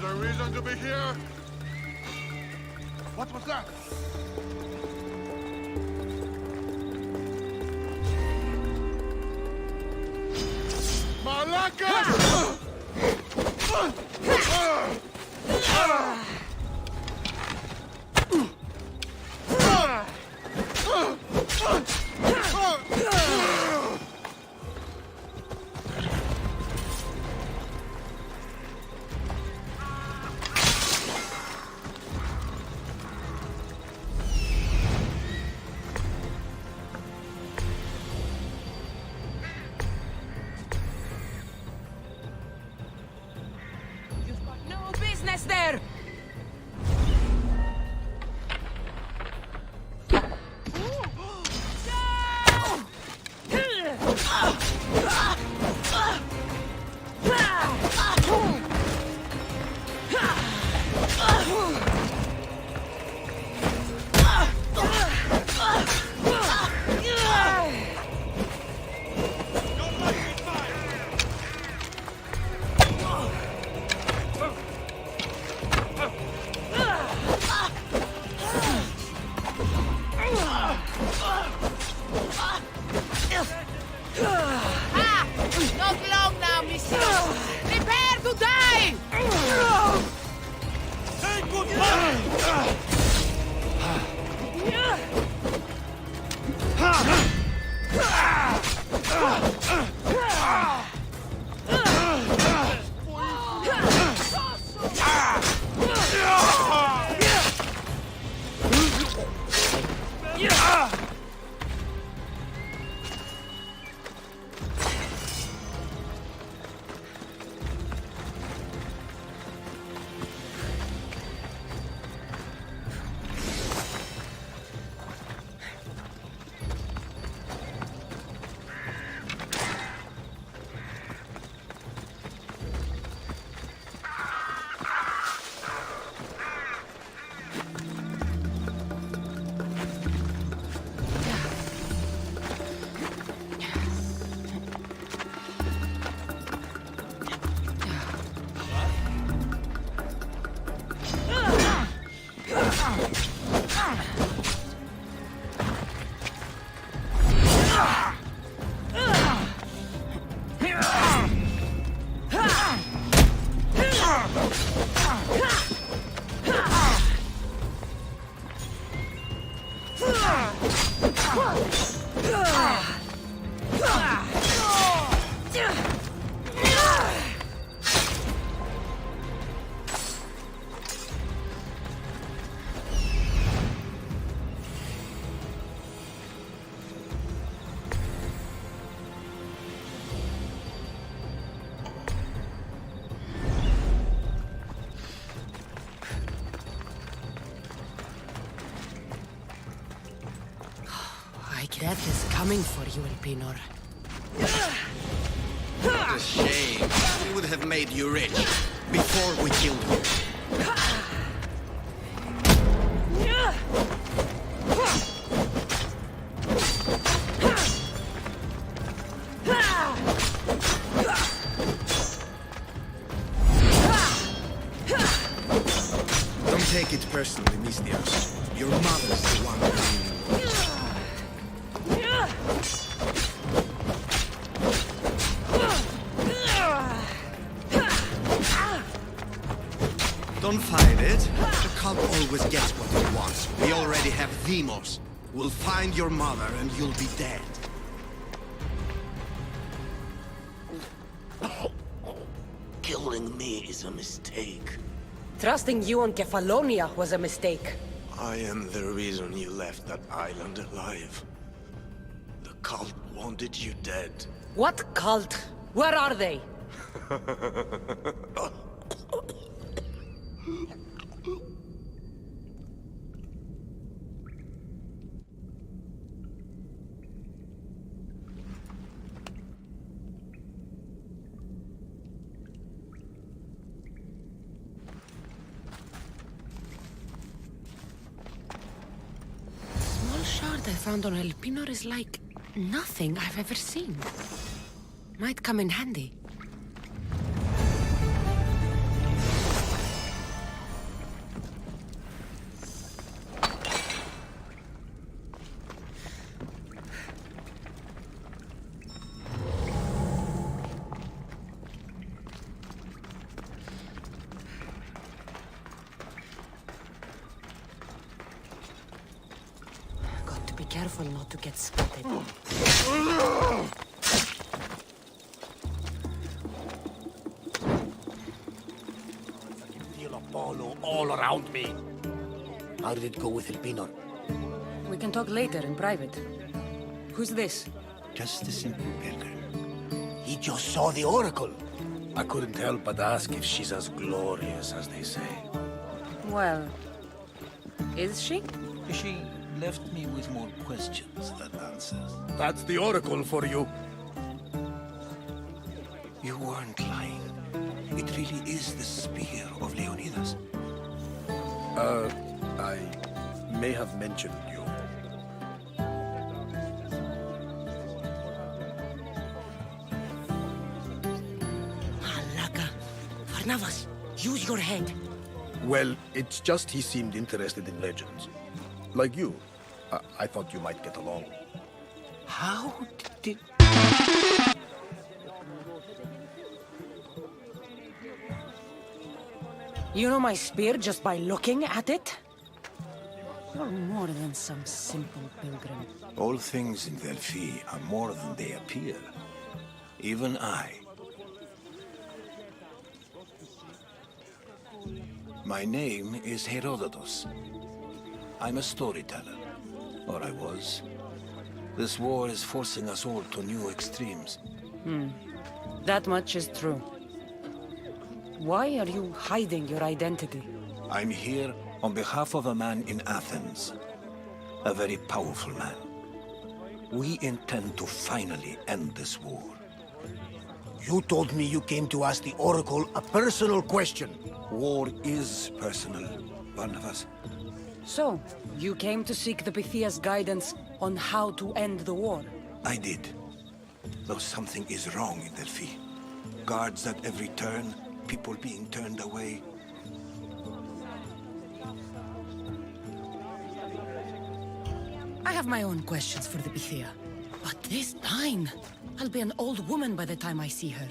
got a reason to be here? What was that? Malaka! There! Not long now, monsieur! Prepare to die! Take good fire! Death is coming for you, Elpinor. What a shame. We would have made you rich before we killed you. Don't take it personally, Mistios. Your mother's the one who Don't fight it. The cult always gets what it wants. We already have Demos. We'll find your mother and you'll be dead. Killing me is a mistake. Trusting you on Kefalonia was a mistake. I am the reason you left that island alive. The cult wanted you dead. What cult? Where are they? I found on Elpinor is like nothing I've ever seen. Might come in handy. careful not to get spotted. Feel Apollo all around me. How did it go with El Pinor? We can talk later in private. Who's this? Just a simple pilgrim. He just saw the Oracle. I couldn't help but ask if she's as glorious as they say. Well, is she? She left me with more questions than answers. That's the Oracle for you. You weren't lying. It really is the spear of Leonidas. I may have mentioned you. Malaka. Varnavas, use your head. Well, it's just he seemed interested in legends. Like you. I thought you might get along. How did... You know my spear just by looking at it? You're more than some simple pilgrim. All things in Delphi are more than they appear. Even I. My name is Herodotus. I'm a storyteller. Or I was. This war is forcing us all to new extremes. That much is true. Why are you hiding your identity? I'm here on behalf of a man in Athens. A very powerful man. We intend to finally end this war. You told me you came to ask the Oracle a personal question. War is personal, Barnabas. So, you came to seek the Pythia's guidance on how to end the war? I did. Though something is wrong in Delphi. Guards at every turn, people being turned away. I have my own questions for the Pythia. But this time, I'll be an old woman by the time I see her.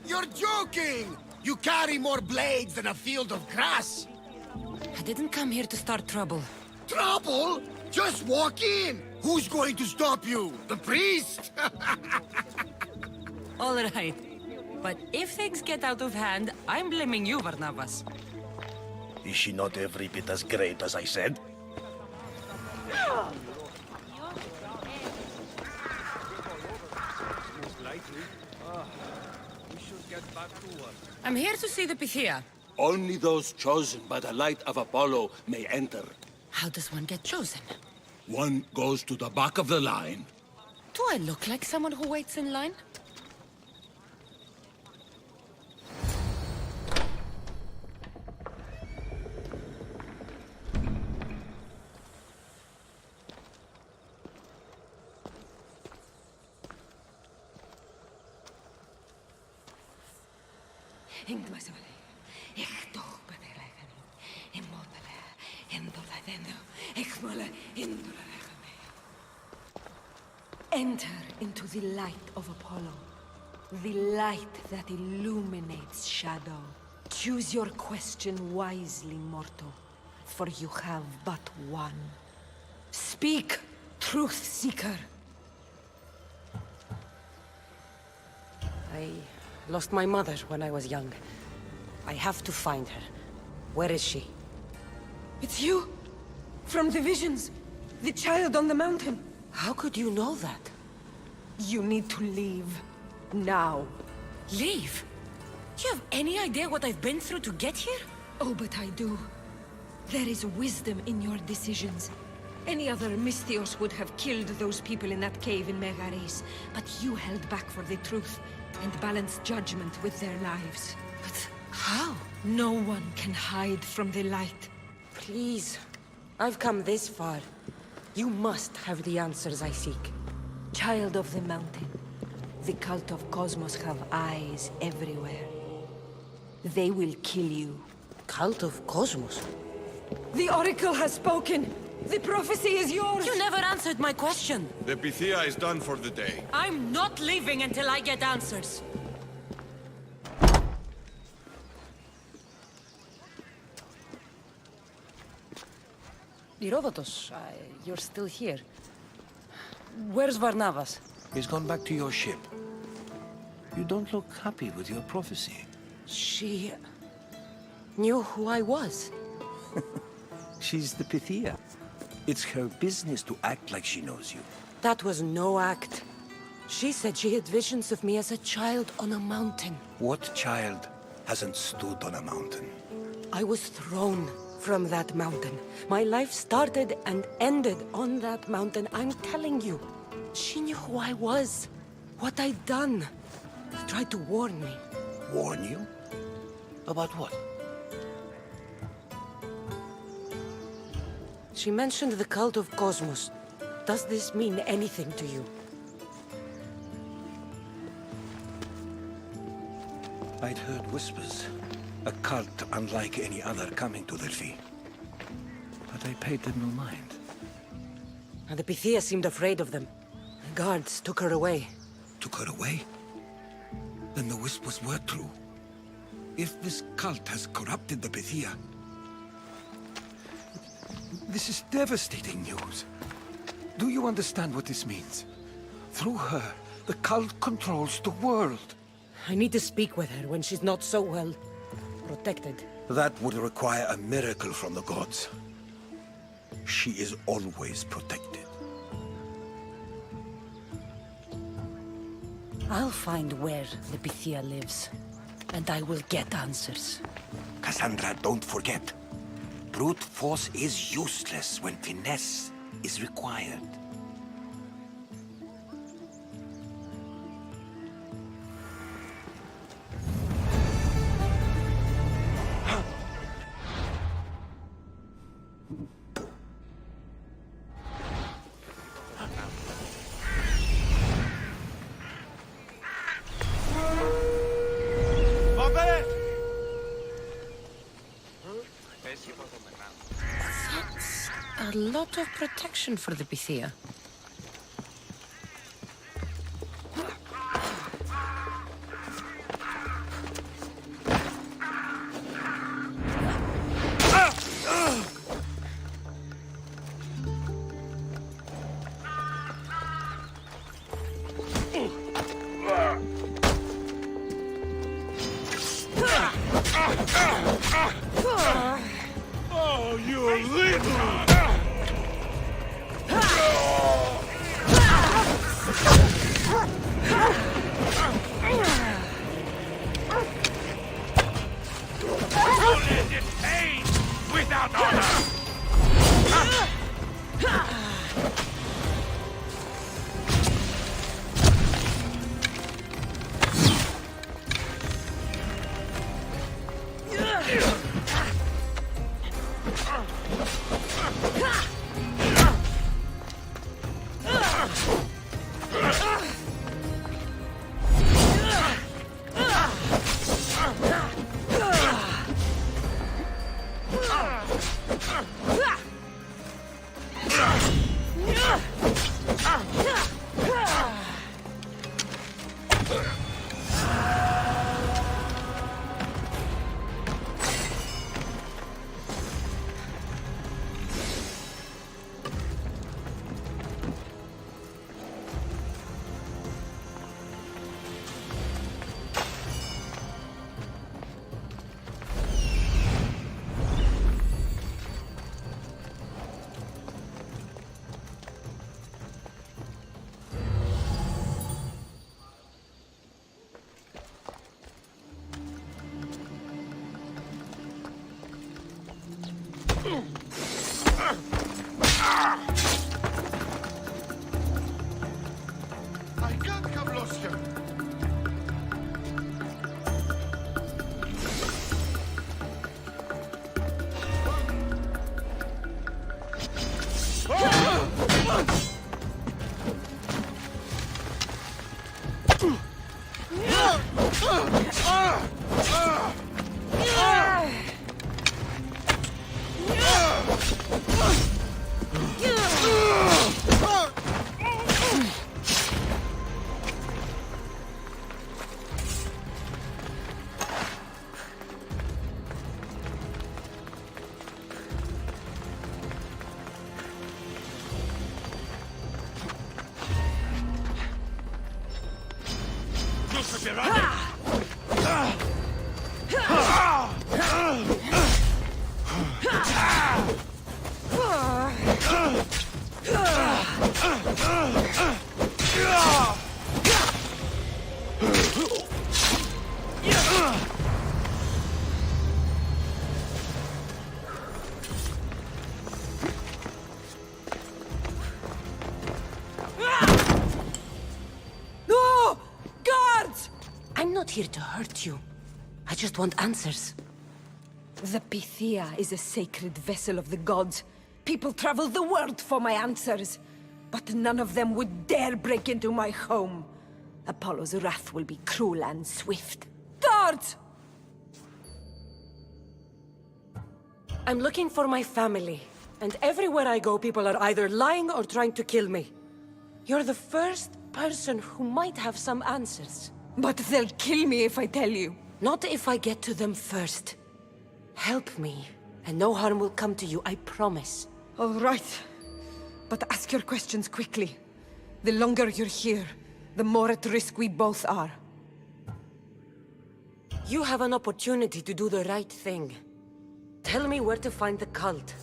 You're joking! You carry more blades than a field of grass! I didn't come here to start trouble. Trouble? Just walk in! Who's going to stop you? The priest? All right. But if things get out of hand, I'm blaming you, Barnabas. Is she not every bit as great as I said? I'm here to see the Pythia. Only those chosen by the light of Apollo may enter. How does one get chosen? One goes to the back of the line. Do I look like someone who waits in line? Enter into the light of Apollo, the light that illuminates shadow. Choose your question wisely, mortal, for you have but one. Speak, truth seeker. I lost my mother when I was young. I have to find her. Where is she? It's you! From the visions! The child on the mountain! How could you know that? You need to leave. Now. Leave? Do you have any idea what I've been through to get here? Oh, but I do. There is wisdom in your decisions. Any other Misthios would have killed those people in that cave in Megaris, but you held back for the truth and balanced judgment with their lives. But how? No one can hide from the light. Please. I've come this far. You must have the answers I seek. Child of the mountain, the cult of Cosmos have eyes everywhere. They will kill you. Cult of Cosmos? The Oracle has spoken! The prophecy is yours! You never answered my question! The Pythia is done for the day. I'm not leaving until I get answers! Herodotus, you're still here. Where's Varnavas? He's gone back to your ship. You don't look happy with your prophecy. She knew who I was. She's the Pythia. It's her business to act like she knows you. That was no act. She said she had visions of me as a child on a mountain. What child hasn't stood on a mountain? I was thrown from that mountain. My life started and ended on that mountain, I'm telling you. She knew who I was, what I'd done. She tried to warn me. Warn you? About what? She mentioned the cult of Cosmos. Does this mean anything to you? I'd heard whispers. A cult unlike any other coming to Delphi. But I paid them no mind. And the Pythia seemed afraid of them. The guards took her away. Took her away? Then the whispers were true. If this cult has corrupted the Pythia... This is devastating news. Do you understand what this means? Through her, the cult controls the world. I need to speak with her when she's not so well protected. That would require a miracle from the gods. She is always protected. I'll find where the Pythia lives, and I will get answers. Cassandra, don't forget. Brute force is useless when finesse is required. A lot of protection for the Pythia. Oh, you little! Without honor! I can't come lost here. you should be running! No! Guards! I'm not here to hurt you. I just want answers. The Pythia is a sacred vessel of the gods. People travel the world for my answers. But none of them would dare break into my home. Apollo's wrath will be cruel and swift. Guards! I'm looking for my family. And everywhere I go, people are either lying or trying to kill me. You're the first person who might have some answers. But they'll kill me if I tell you. Not if I get to them first. Help me, and no harm will come to you, I promise. All right. But ask your questions quickly. The longer you're here, the more at risk we both are. You have an opportunity to do the right thing. Tell me where to find the cult.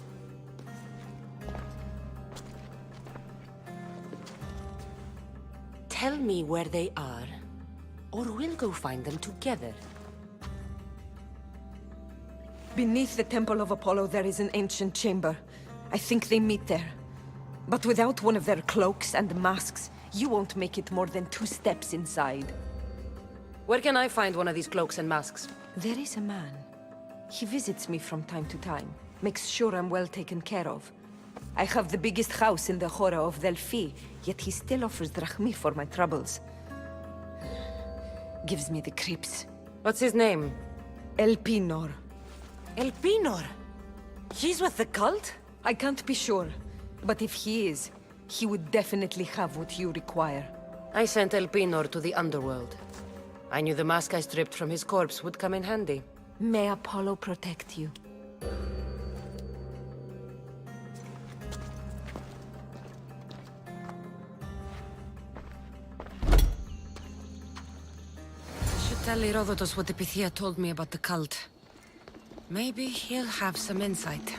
Tell me where they are, or we'll go find them together. Beneath the Temple of Apollo, there is an ancient chamber. I think they meet there. But without one of their cloaks and masks, you won't make it more than 2 steps inside. Where can I find one of these cloaks and masks? There is a man. He visits me from time to time, makes sure I'm well taken care of. I have the biggest house in the Hora of Delphi, yet he still offers drachmi for my troubles. Gives me the creeps. What's his name? Elpinor. Elpinor? He's with the cult? I can't be sure, but if he is, he would definitely have what you require. I sent Elpinor to the underworld. I knew the mask I stripped from his corpse would come in handy. May Apollo protect you. Should tell Herodotus what the Pythia told me about the cult. Maybe he'll have some insight.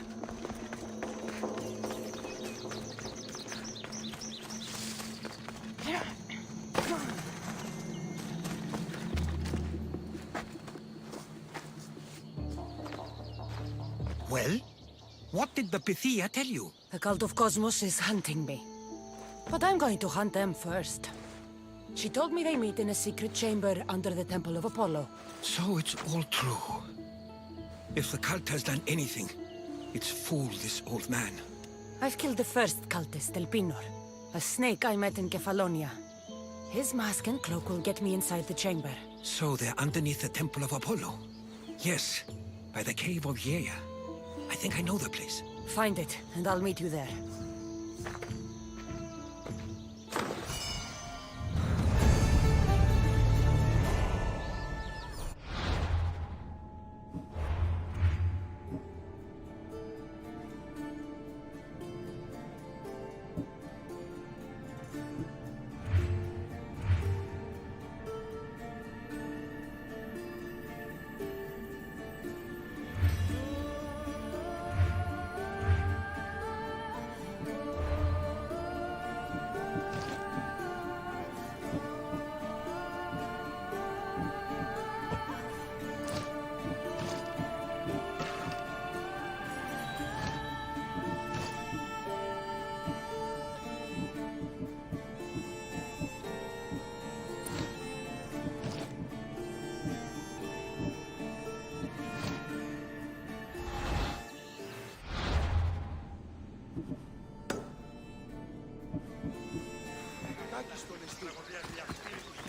Well? What did the Pythia tell you? The cult of Cosmos is hunting me. But I'm going to hunt them first. She told me they meet in a secret chamber under the Temple of Apollo. So it's all true. If the cult has done anything, it's fooled this old man. I've killed the first cultist, Elpinor. A snake I met in Kefalonia. His mask and cloak will get me inside the chamber. So they're underneath the Temple of Apollo? Yes, by the Cave of Yea. I think I know the place. Find it, and I'll meet you there.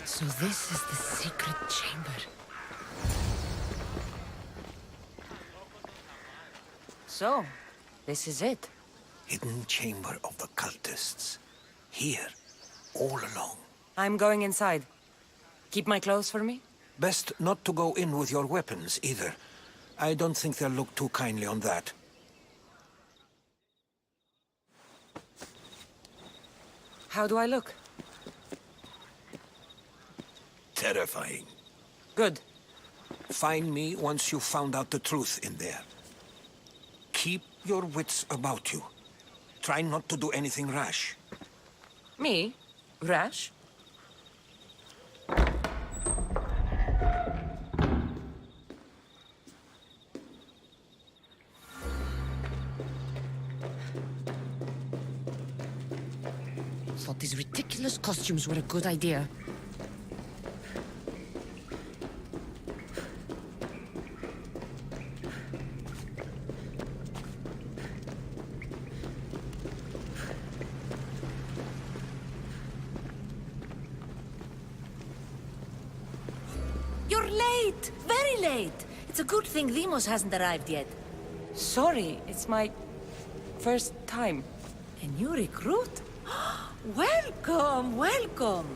So this is the secret chamber. So, this is it. Hidden chamber of the cultists. Here, all along. I'm going inside. Keep my clothes for me? Best not to go in with your weapons, either. I don't think they'll look too kindly on that. How do I look? terrifying. Good. Find me once you've found out the truth in there. Keep your wits about you. Try not to do anything rash. Me? Rash? Thought these ridiculous costumes were a good idea. You're late! Very late! It's a good thing Demos hasn't arrived yet. Sorry, it's my first time. A new recruit? Welcome, welcome!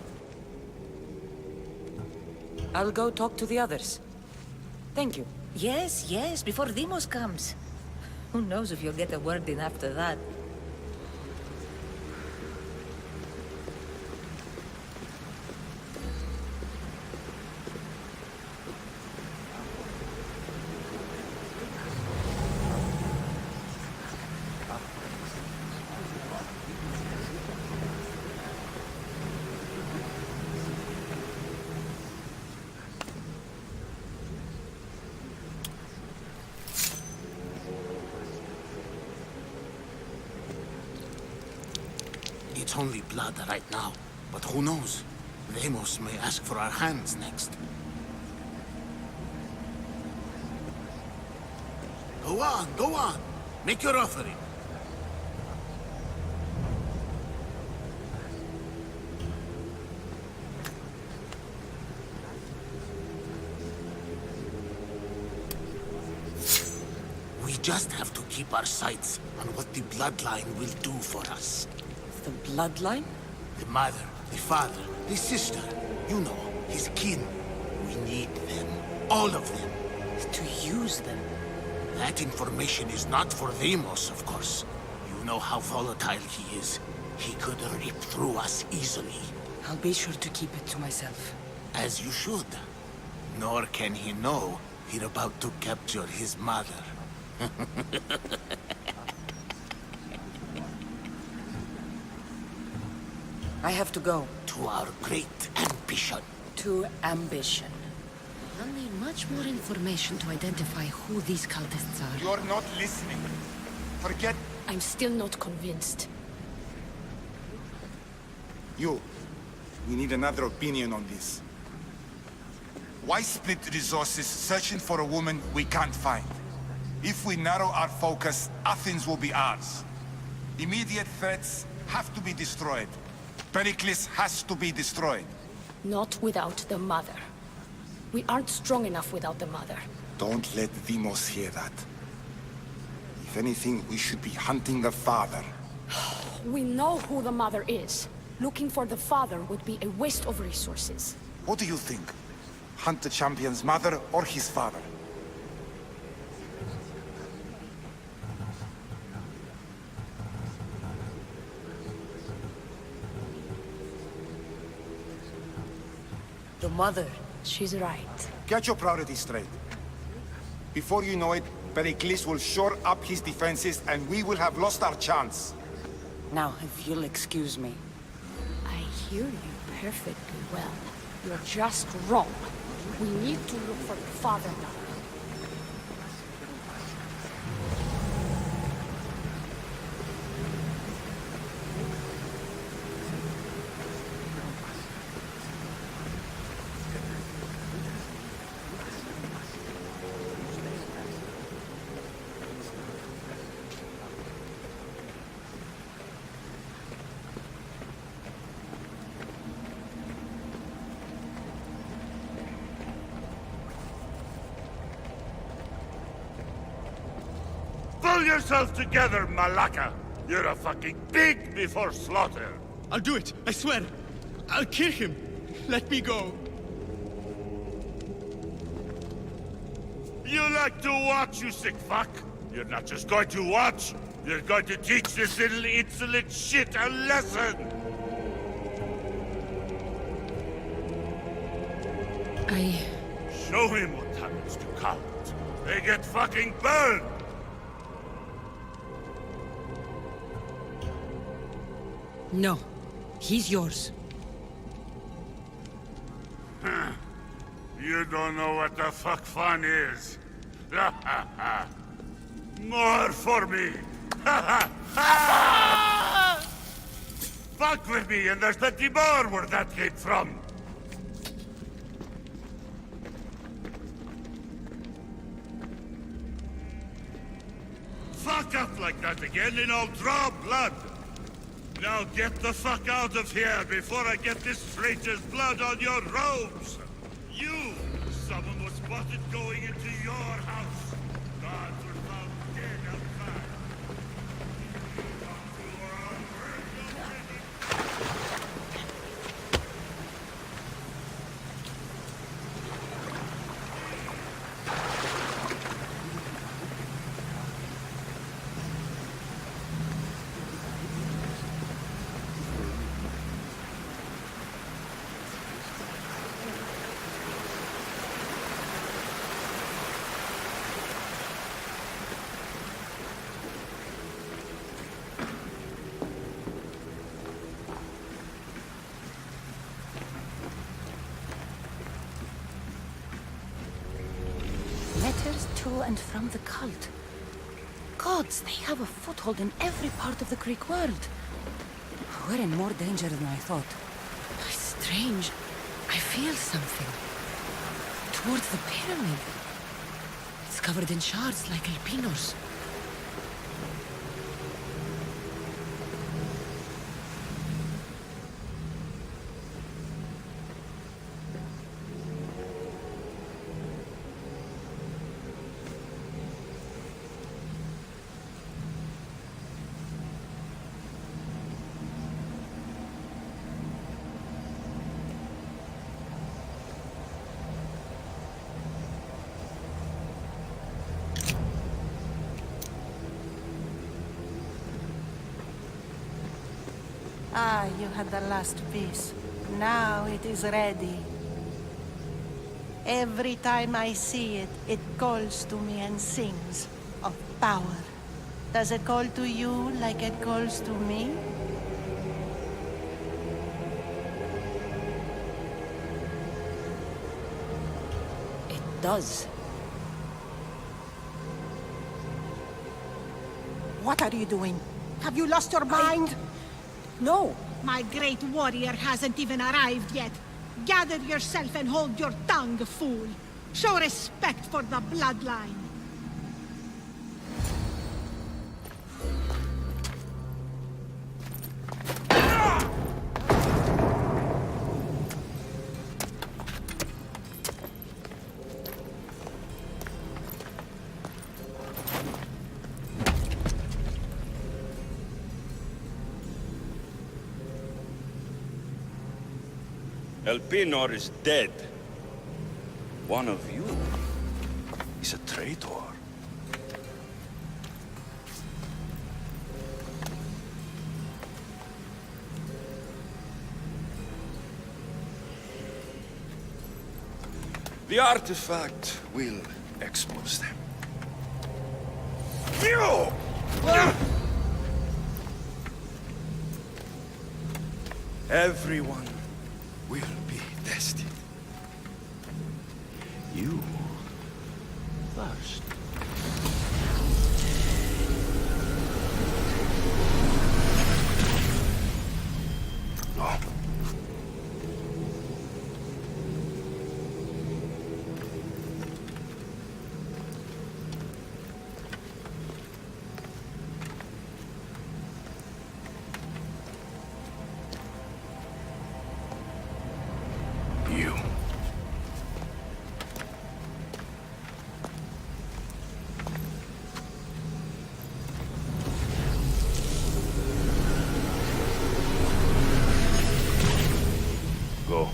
I'll go talk to the others. Thank you. Yes, yes, before Demos comes. Who knows if you'll get a word in after that. It's only blood right now, but who knows? Vemos may ask for our hands next. Go on, go on. Make your offering. We just have to keep our sights on what the bloodline will do for us. The bloodline? The mother, the father, the sister, you know, his kin. We need them. All of them. To use them. That information is not for Demos, of course. You know how volatile he is. He could rip through us easily. I'll be sure to keep it to myself. As you should. Nor can he know we're about to capture his mother. I have to go. To our great ambition. To ambition. I'll need much more information to identify who these cultists are. You're not listening. Forget I'm still not convinced. you. We need another opinion on this. Why split resources searching for a woman we can't find? If we narrow our focus, Athens will be ours. Immediate threats have to be destroyed. Pericles has to be destroyed. Not without the mother. We aren't strong enough without the mother. Don't let Demos hear that. If anything, we should be hunting the father. We know who the mother is. Looking for the father would be a waste of resources. What do you think? Hunt the champion's mother or his father? The mother. She's right. Get your priorities straight. Before you know it, Pericles will shore up his defenses and we will have lost our chance. Now, if you'll excuse me. I hear you perfectly well. You're just wrong. We need to look for the father now. Pull yourself together, Malaka! You're a fucking pig before slaughter! I'll do it, I swear! I'll kill him! Let me go! You like to watch, you sick fuck? You're not just going to watch, you're going to teach this little insolent shit a lesson! Show him what happens to cowards. They get fucking burned! No. He's yours. You don't know what the fuck fun is. More for me! Fuck with me and there's plenty more where that came from! Fuck up like that again and I'll draw blood! Now get the fuck out of here before I get this traitor's blood on your robes! You! Someone was spotted going into your house! Guards were found dead outside! Letters to and from the cult. Gods, they have a foothold in every part of the Greek world. We're in more danger than I thought. Strange. I feel something. Towards the pyramid. It's covered in shards like alpinos. Ah, you had the last piece. Now it is ready. Every time I see it, it calls to me and sings of power. Does it call to you like it calls to me? It does. What are you doing? Have you lost your mind? No. My great warrior hasn't even arrived yet. Gather yourself and hold your tongue, fool. Show respect for the bloodline. Elpinor is dead. One of you is a traitor. The artifact will expose them. You! Everyone will be tested. You first. No. You. Go.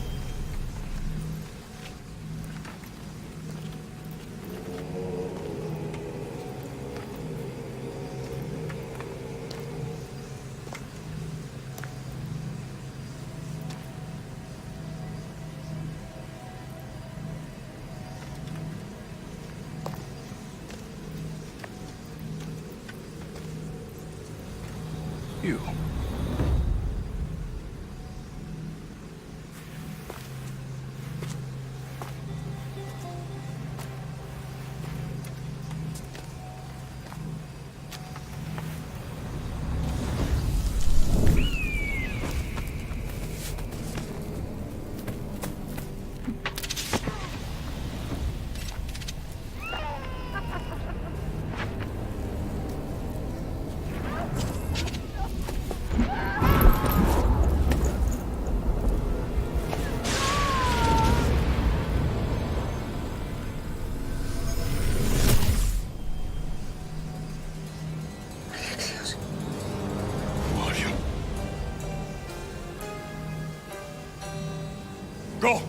Go!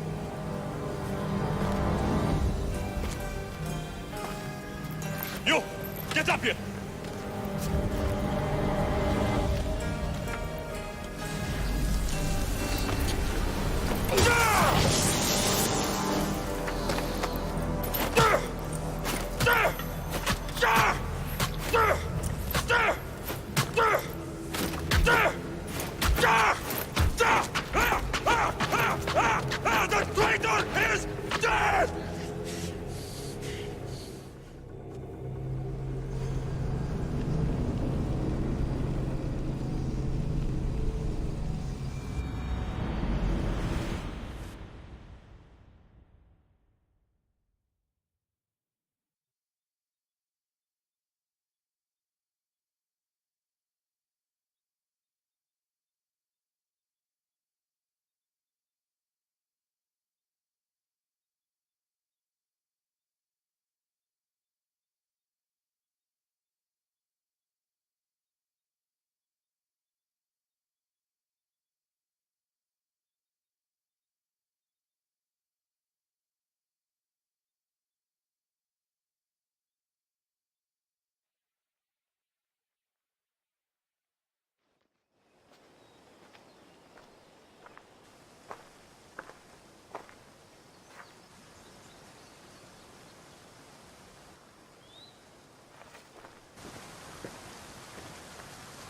You! Get up here! The traitor is dead!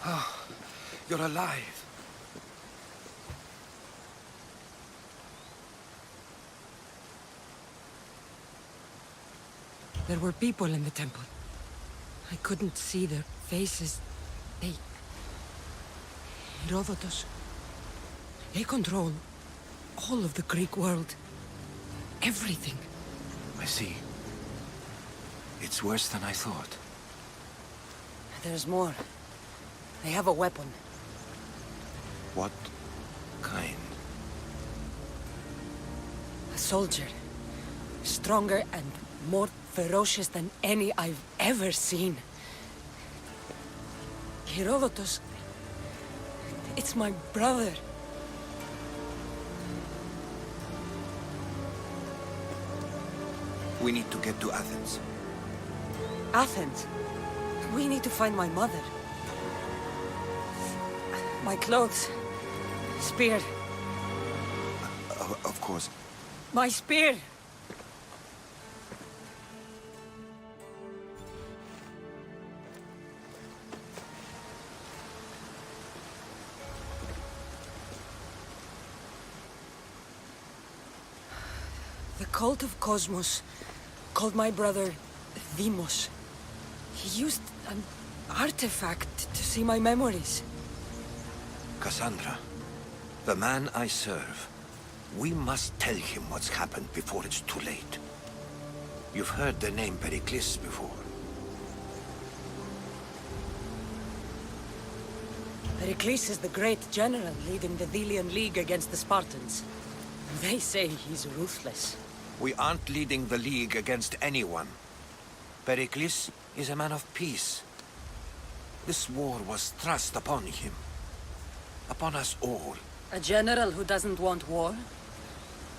Oh, you're alive. There were people in the temple. I couldn't see their faces. Herodotus. They control all of the Greek world. Everything. I see. It's worse than I thought. There's more. They have a weapon. What kind? A soldier. Stronger and more ferocious than any I've ever seen. Herodotus. It's my brother. We need to get to Athens. Athens? We need to find my mother. My clothes. Spear. Of course. My spear! The cult of Cosmos called my brother Deimos. He used an artifact to see my memories. Cassandra, the man I serve. We must tell him what's happened before it's too late. You've heard the name Pericles before. Pericles is the great general leading the Delian League against the Spartans. They say he's ruthless. We aren't leading the League against anyone. Pericles is a man of peace. This war was thrust upon him. Upon us all. A general who doesn't want war?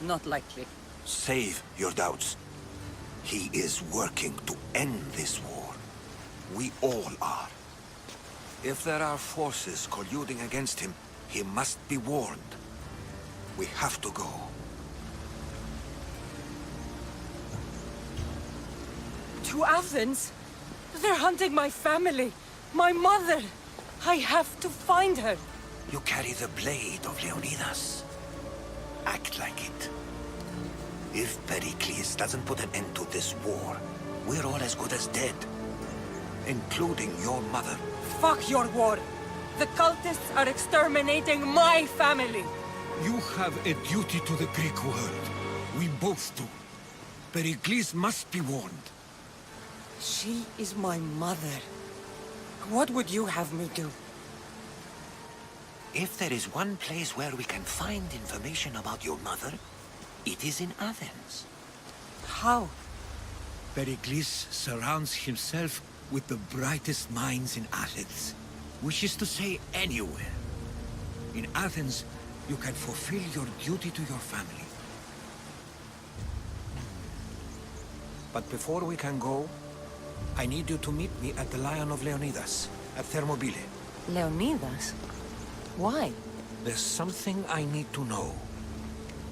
Not likely. Save your doubts. He is working to end this war. We all are. If there are forces colluding against him, he must be warned. We have to go. To Athens? They're hunting my family. My mother. I have to find her. You carry the blade of Leonidas. Act like it. If Pericles doesn't put an end to this war, we're all as good as dead. Including your mother. Fuck your war. The cultists are exterminating my family. You have a duty to the Greek world. We both do. Pericles must be warned. She is my mother. What would you have me do? If there is one place where we can find information about your mother, it is in Athens. How? Pericles surrounds himself with the brightest minds in Athens. Which is to say, anywhere. In Athens, you can fulfill your duty to your family. But before we can go, I need you to meet me at the Lion of Leonidas, at Thermobyle. Leonidas? Why? There's something I need to know.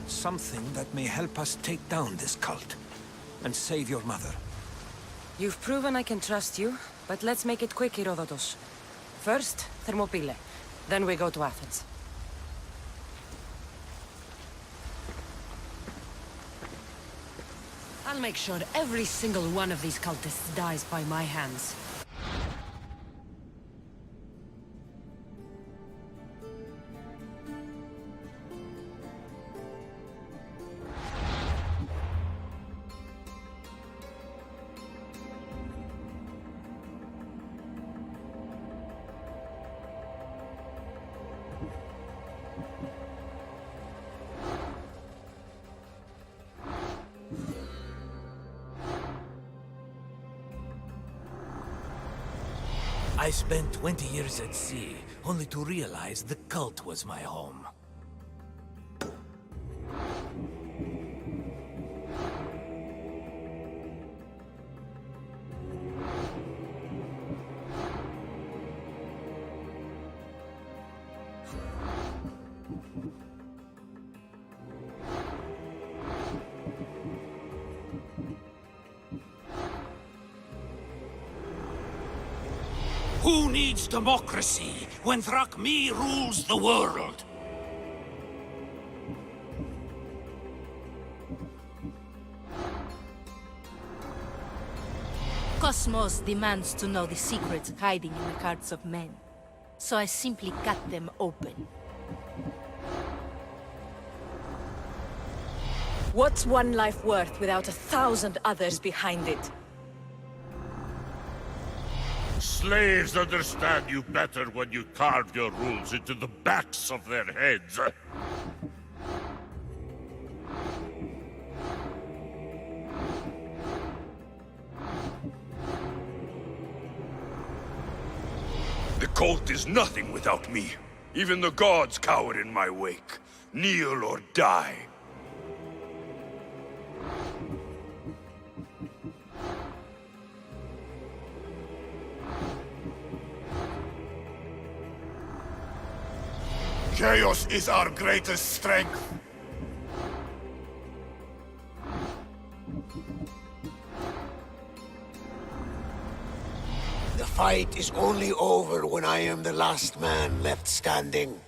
Something that may help us take down this cult and save your mother. You've proven I can trust you, but let's make it quick, Herodotus. First, Thermopylae. Then we go to Athens. I'll make sure every single one of these cultists dies by my hands. I spent 20 years at sea, only to realize the cult was my home. Who needs democracy when Thrakmi rules the world? Cosmos demands to know the secrets hiding in the hearts of men. So I simply cut them open. What's one life worth without 1,000 others behind it? Slaves understand you better when you carve your rules into the backs of their heads. The cult is nothing without me. Even the gods cower in my wake. Kneel or die. Chaos is our greatest strength. The fight is only over when I am the last man left standing.